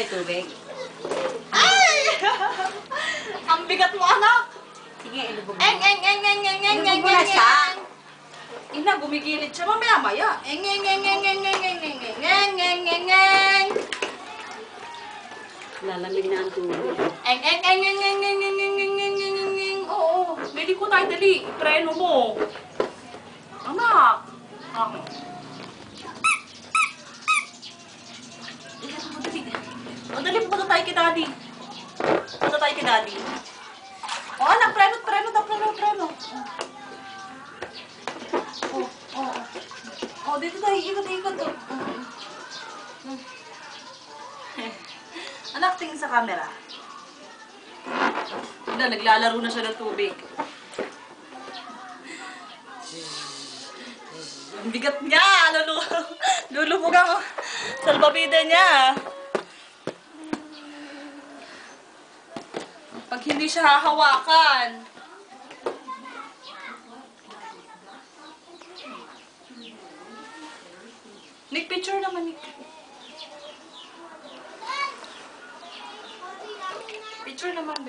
pa'y tubig? Ay! Ang bigat mo, anak! Sige, ilubog mo. Ilubog mo na siya. Ina, gumigilid siya. Mamaya-maya. Lalamig na ang tubig. Oo, dali ko tayo, dali. Preno mo. Anak. Dali, pupunta tayo kay daddy. Pupunta tayo kay daddy. O, anak, preno. Oh, dito tayo, ikot. Anak, tingin sa camera. Naglalaro na siya ng tubig. Ang bigat niya! Lulubog ang salbabida niya. Pag hindi siya hahawakan. Nick, picture naman, Nick. Picture naman, babe.